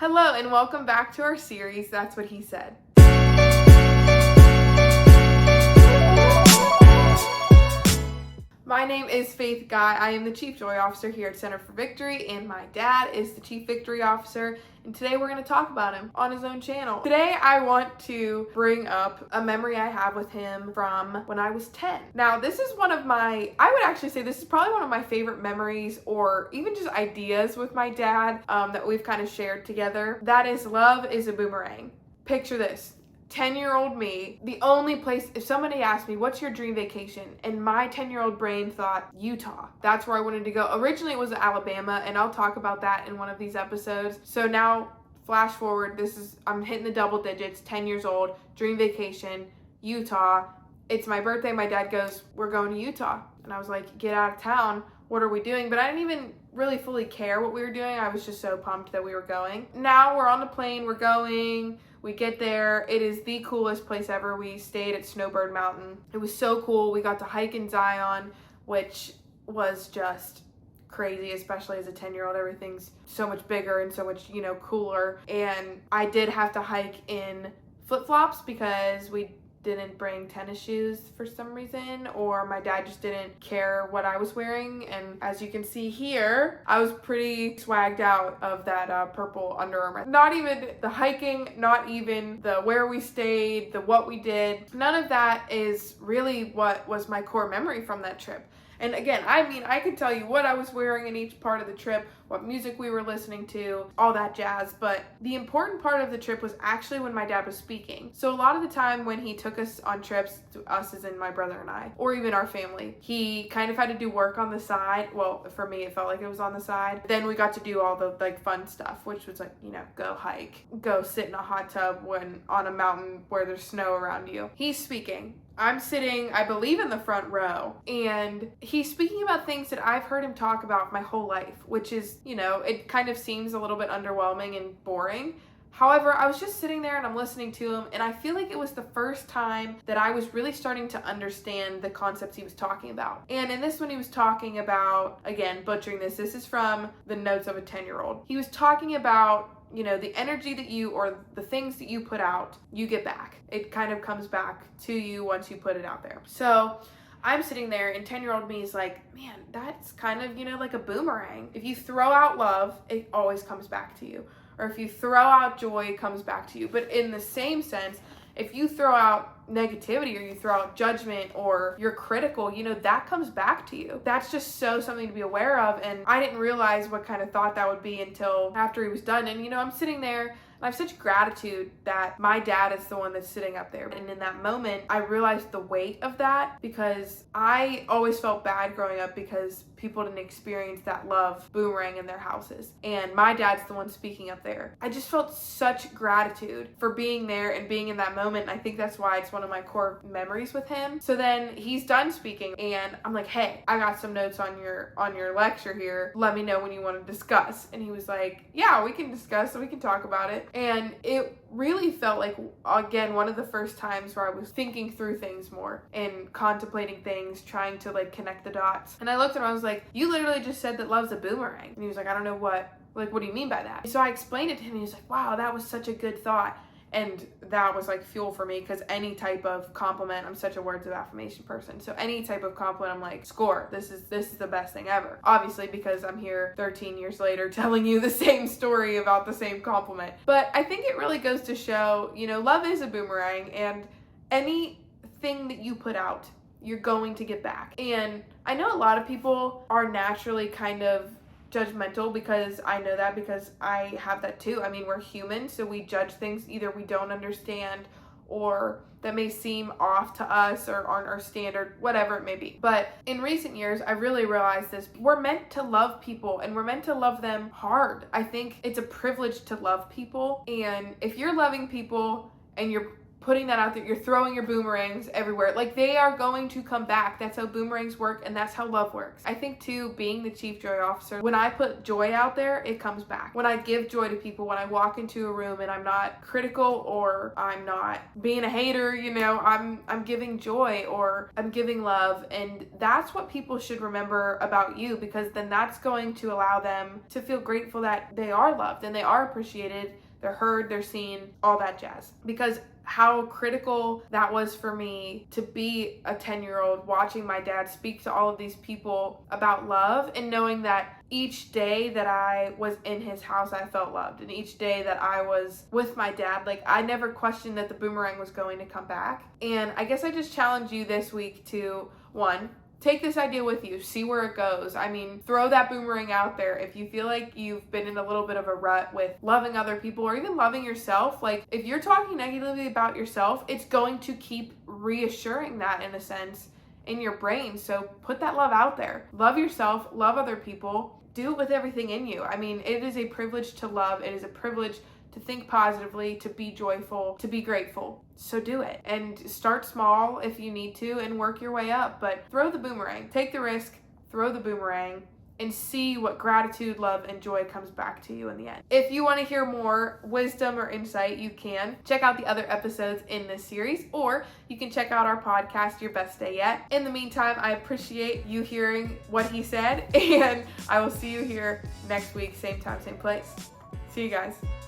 Hello and welcome back to our series, That's What He Said. My name is Faith Guy. I am the Chief Joy Officer here at Center for Victory, and my dad is the Chief Victory Officer, and today we're going to talk about him on his own channel. Today I want to bring up a memory I have with him from when I was 10. Now, this is one of my, I would actually say this is probably one of my favorite memories or even just ideas with my dad that we've kind of shared together. That is, love is a boomerang. Picture this. 10-year-old me, the only place, if somebody asked me, what's your dream vacation? And my 10-year-old brain thought, Utah. That's where I wanted to go. Originally, it was Alabama, and I'll talk about that in one of these episodes. So now, flash forward, I'm hitting the double digits, 10 years old, dream vacation, Utah. It's my birthday. My dad goes, we're going to Utah. And I was like, get out of town. What are we doing? But I didn't even really fully care what we were doing. I was just so pumped that we were going. Now we're on the plane, we're going. We get there. It is the coolest place ever. We stayed at Snowbird Mountain. It was so cool. We got to hike in Zion, which was just crazy, especially as a 10-year-old. Everything's so much bigger and so much, cooler. And I did have to hike in flip-flops because we didn't bring tennis shoes for some reason, or my dad just didn't care what I was wearing. And as you can see here, I was pretty swagged out of that purple Under Armour. Not even the hiking, not even the where we stayed, the what we did. None of that is really what was my core memory from that trip. And again, I could tell you what I was wearing in each part of the trip, what music we were listening to, all that jazz. But the important part of the trip was actually when my dad was speaking. So a lot of the time when he took us on trips, us as in my brother and I, or even our family, he kind of had to do work on the side. Well, for me, it felt like it was on the side. Then we got to do all the fun stuff, which was go hike, go sit in a hot tub when on a mountain where there's snow around you. He's speaking. I'm sitting, I believe, in the front row, and he's speaking about things that I've heard him talk about my whole life, which is, it kind of seems a little bit underwhelming and boring. However, I was just sitting there and I'm listening to him, and I feel like it was the first time that I was really starting to understand the concepts he was talking about. And in this one, he was talking about, again, butchering this is from the notes of a 10-year-old. He was talking about the energy that or the things that you put out, you get back. It kind of comes back to you once you put it out there. So I'm sitting there and 10-year-old me is like, man, that's kind of, like a boomerang. If you throw out love, it always comes back to you. Or if you throw out joy, it comes back to you. But in the same sense, if you throw out negativity or you throw out judgment or you're critical, that comes back to you. That's just something to be aware of. And I didn't realize what kind of thought that would be until after he was done. And, I'm sitting there and I have such gratitude that my dad is the one that's sitting up there. And in that moment, I realized the weight of that, because I always felt bad growing up because people didn't experience that love boomerang in their houses. And my dad's the one speaking up there. I just felt such gratitude for being there and being in that moment. And I think that's why it's one of my core memories with him. So then he's done speaking and I'm like, hey, I got some notes on your lecture here. Let me know when you want to discuss. And he was like, yeah, we can discuss, we can talk about it. And it really felt like, again, one of the first times where I was thinking through things more and contemplating things, trying to connect the dots. And I looked at him, I was like, you literally just said that love's a boomerang. And he was like, I don't know what do you mean by that? So I explained it to him and he was like, wow, that was such a good thought. And that was fuel for me, because any type of compliment, I'm such a words of affirmation person. So any type of compliment, I'm like, score, this is the best thing ever. Obviously, because I'm here 13 years later telling you the same story about the same compliment. But I think it really goes to show, love is a boomerang, and anything that you put out, you're going to get back. And I know a lot of people are naturally kind of judgmental, because I know that, because I have that too. We're human, so we judge things either we don't understand or that may seem off to us or aren't our standard, whatever it may be. But in recent years, I really realized this. We're meant to love people, and we're meant to love them hard. I think it's a privilege to love people, and if you're loving people and you're putting that out there. You're throwing your boomerangs everywhere. Like, they are going to come back. That's how boomerangs work, and that's how love works. I think too, being the Chief Joy Officer, when I put joy out there, it comes back. When I give joy to people, when I walk into a room and I'm not critical or I'm not being a hater, you know, I'm giving joy or I'm giving love, and that's what people should remember about you, because then that's going to allow them to feel grateful that they are loved and they are appreciated, they're heard, they're seen, all that jazz. Because how critical that was for me to be a 10-year-old watching my dad speak to all of these people about love, and knowing that each day that I was in his house, I felt loved. And each day that I was with my dad, like, I never questioned that the boomerang was going to come back. And I guess I just challenge you this week to, one, take this idea with you, see where it goes. I mean, throw that boomerang out there. If you feel like you've been in a little bit of a rut with loving other people or even loving yourself, like, if you're talking negatively about yourself, it's going to keep reassuring that, in a sense, in your brain. So put that love out there. Love yourself, love other people, do it with everything in you. I mean, it is a privilege to love. It is a privilege to think positively, to be joyful, to be grateful. So do it. And start small if you need to and work your way up. But throw the boomerang. Take the risk, throw the boomerang, and see what gratitude, love, and joy comes back to you in the end. If you want to hear more wisdom or insight, you can check out the other episodes in this series, or you can check out our podcast, Your Best Day Yet. In the meantime, I appreciate you hearing what he said, and I will see you here next week, same time, same place. See you guys.